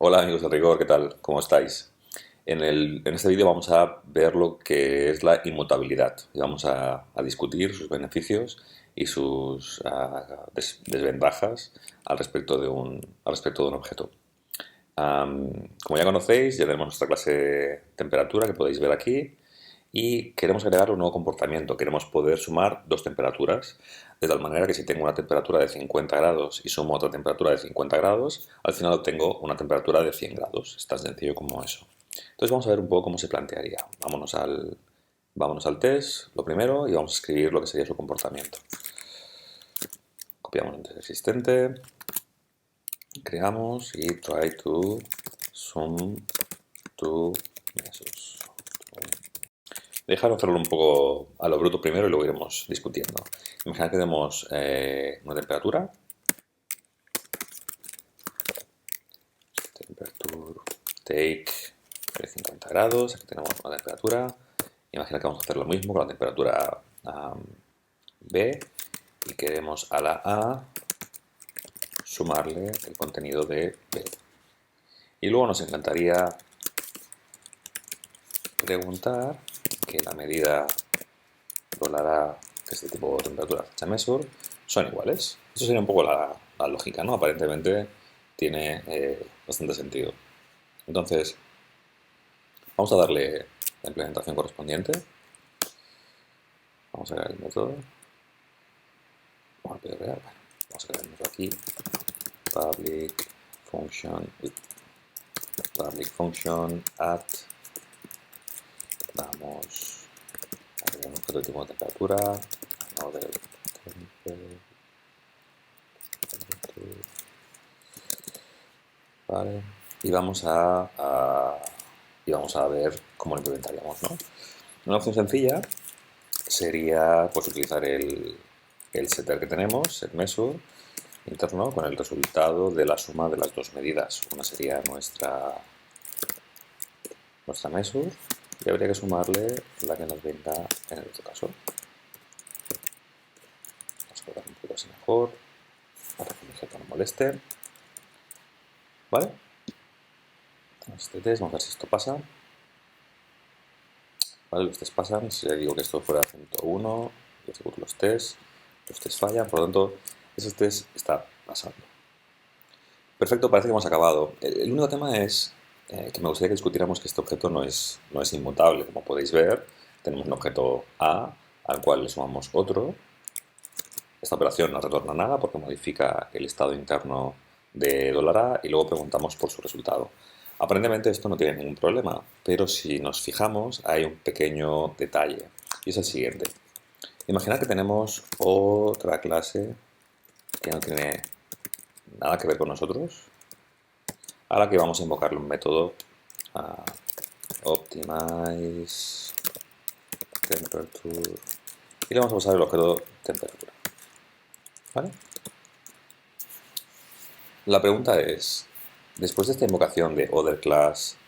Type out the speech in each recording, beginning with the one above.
Hola amigos de Rigor, ¿qué tal? ¿Cómo estáis? En este vídeo vamos a ver lo que es la inmutabilidad y vamos a discutir sus beneficios y sus desventajas al respecto de un objeto. Como ya conocéis, ya tenemos nuestra clase de temperatura que podéis ver aquí y queremos agregar un nuevo comportamiento. Queremos poder sumar dos temperaturas, de tal manera que si tengo una temperatura de 50 grados y sumo otra temperatura de 50 grados, al final obtengo una temperatura de 100 grados. Es tan sencillo como eso. Entonces vamos a ver un poco cómo se plantearía. Vámonos al test, lo primero, y vamos a escribir lo que sería su comportamiento. Copiamos un test existente, creamos y try to sum two mesos. Dejar hacerlo un poco a lo bruto primero y luego iremos discutiendo. Imaginad que tenemos una temperatura. Temperature take de 50 grados. Aquí tenemos una temperatura. Imagina que vamos a hacer lo mismo con la temperatura B y queremos a la A sumarle el contenido de B. Y luego nos encantaría preguntar que la medida $A de este tipo de temperatura fecha measure son iguales. Eso sería un poco la lógica, ¿no? Aparentemente tiene bastante sentido. Entonces, vamos a darle la implementación correspondiente. Vamos a crear el método. Vamos a crear el método aquí. Public function at. Vamos a crear un objeto de tipo de temperatura. Vale. Y vamos a ver cómo lo implementaríamos, ¿no? Una opción sencilla sería pues, utilizar el setter que tenemos, setMeasure interno, con el resultado de la suma de las dos medidas. Una sería nuestra measure y habría que sumarle la que nos venga en el otro caso. Vamos a colocar un poquito así mejor para que el objeto no moleste. ¿Vale? Este test, vamos a ver si esto pasa. ¿Vale? Los test pasan. Si le digo que esto fuera 101, yo ejecuto los tests fallan, por lo tanto, ese test está pasando. Perfecto, parece que hemos acabado. El único tema es que me gustaría que discutiéramos que este objeto no es inmutable. Como podéis ver, tenemos un objeto A al cual le sumamos otro. Esta operación no retorna nada porque modifica el estado interno de $A y luego preguntamos por su resultado. Aparentemente esto no tiene ningún problema, pero si nos fijamos hay un pequeño detalle y es el siguiente. Imaginad que tenemos otra clase que no tiene nada que ver con nosotros, a la que vamos a invocarle un método optimize temperature y le vamos a pasar el objeto temperatura. ¿Vale? La pregunta es, después de esta invocación de other class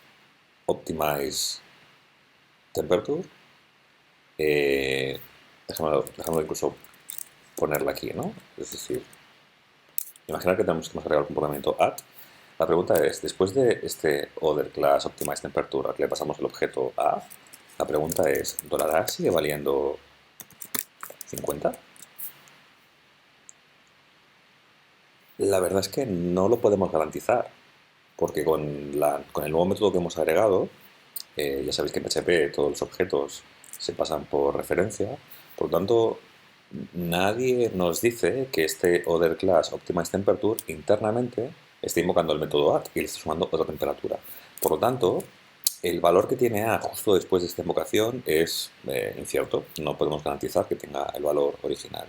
optimize temperature, dejémoslo incluso ponerla aquí, ¿no? Es decir, imaginar que tenemos que agregar el comportamiento add. La pregunta es, después de este other class optimize temperature al que le pasamos el objeto a, la pregunta es, ¿$A sigue valiendo 50? La verdad es que no lo podemos garantizar, porque con el nuevo método que hemos agregado, ya sabéis que en PHP todos los objetos se pasan por referencia, por lo tanto, nadie nos dice que este other class optimize temperature internamente esté invocando el método add y le esté sumando otra temperatura. Por lo tanto, el valor que tiene a justo después de esta invocación es incierto, no podemos garantizar que tenga el valor original.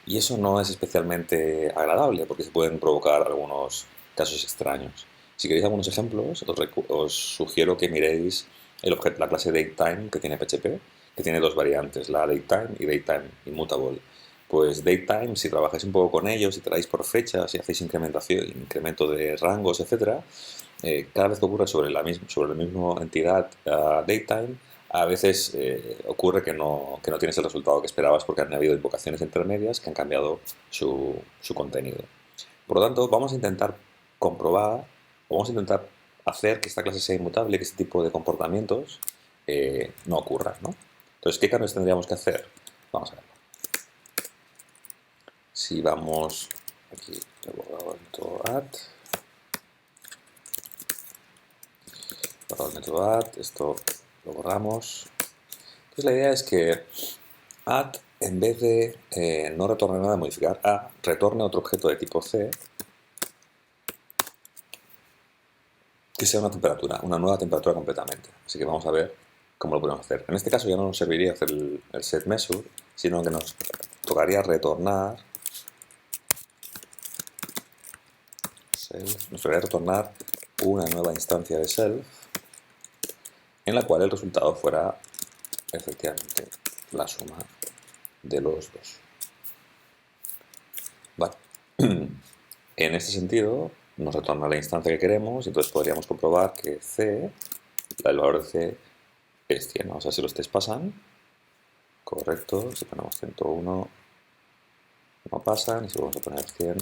Y eso no es especialmente agradable porque se pueden provocar algunos casos extraños. Si queréis algunos ejemplos, os sugiero que miréis la clase datetime que tiene PHP, que tiene dos variantes, la datetime y datetime immutable. Pues datetime, si trabajáis un poco con ellos, si traéis por fechas, si hacéis incremento de rangos, etc., cada vez que ocurre sobre la misma entidad datetime, a veces ocurre que no tienes el resultado que esperabas porque han habido invocaciones intermedias que han cambiado su contenido. Por lo tanto, vamos a intentar comprobar, o vamos a intentar hacer que esta clase sea inmutable, que este tipo de comportamientos no ocurran, ¿no? Entonces, ¿qué cambios tendríamos que hacer? Vamos a verlo. Si vamos aquí, add, el método add, esto lo borramos. Entonces la idea es que add, en vez de no retornar nada, modificar a, retorne otro objeto de tipo C que sea una temperatura, una nueva temperatura completamente. Así que vamos a ver cómo lo podemos hacer. En este caso ya no nos serviría hacer el set measure, sino que nos tocaría retornar self, nos tocaría retornar una nueva instancia de self en la cual el resultado fuera efectivamente la suma de los dos. Vale. En este sentido, nos retorna la instancia que queremos y entonces podríamos comprobar que C, el valor de C es 100. Vamos a ver si los test pasan. Correcto. Si ponemos 101, no pasan. Y si vamos a poner 100,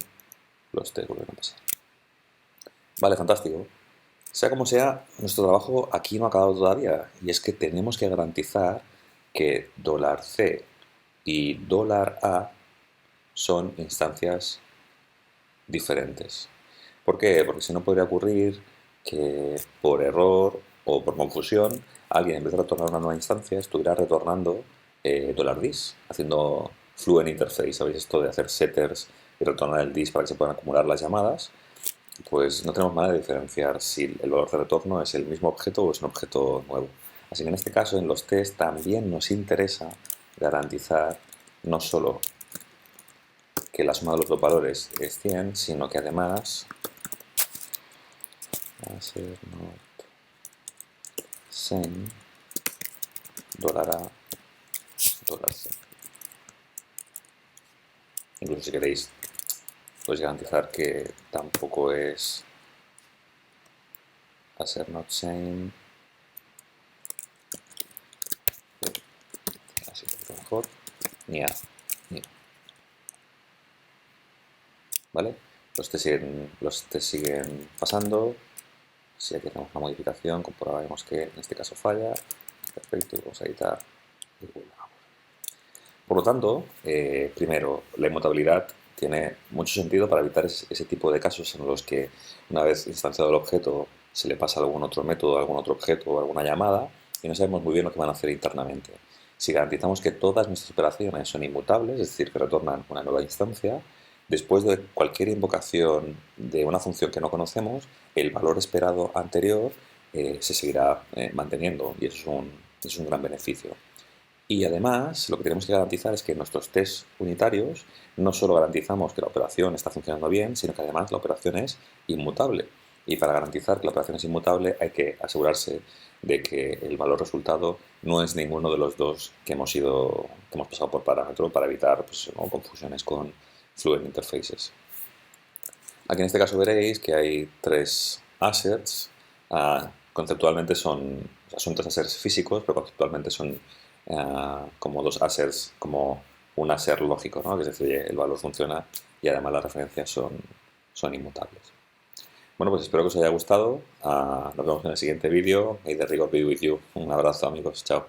los test vuelven a pasar. Vale, fantástico. Sea como sea, nuestro trabajo aquí no ha acabado todavía. Y es que tenemos que garantizar que $C y $A son instancias diferentes. ¿Por qué? Porque si no podría ocurrir que por error o por confusión alguien en vez de retornar una nueva instancia estuviera retornando $dis, haciendo fluent interface. ¿Sabéis esto de hacer setters y retornar el dis para que se puedan acumular las llamadas? Pues no tenemos manera de diferenciar si el valor de retorno es el mismo objeto o es un objeto nuevo. Así que en este caso, en los tests, también nos interesa garantizar no solo que la suma de los dos valores es 100, sino que además va a ser not same $A, $C. Incluso si queréis, podéis garantizar que tampoco es a ser not same, así un poquito mejor, ni a, ni a. ¿Vale? Los test siguen pasando. Si aquí hacemos una modificación, comprobaremos que en este caso falla. Perfecto, vamos a editar y volvemos. Por lo tanto, primero, la inmutabilidad tiene mucho sentido para evitar ese tipo de casos en los que una vez instanciado el objeto se le pasa algún otro método, algún otro objeto o alguna llamada y no sabemos muy bien lo que van a hacer internamente. Si garantizamos que todas nuestras operaciones son inmutables, es decir, que retornan una nueva instancia, después de cualquier invocación de una función que no conocemos, el valor esperado anterior se seguirá manteniendo y eso es un gran beneficio. Y además, lo que tenemos que garantizar es que en nuestros tests unitarios no solo garantizamos que la operación está funcionando bien, sino que además la operación es inmutable. Y para garantizar que la operación es inmutable hay que asegurarse de que el valor resultado no es ninguno de los dos que hemos pasado por parámetro para evitar pues, confusiones con fluent interfaces. Aquí en este caso veréis que hay tres assets. Conceptualmente son tres assets físicos, pero conceptualmente son como dos assets, como un asset lógico, ¿no? Es decir, el valor funciona y además las referencias son inmutables. Bueno, pues espero que os haya gustado. Nos vemos en el siguiente vídeo. May the rigor be with you. Un abrazo, amigos. Chao.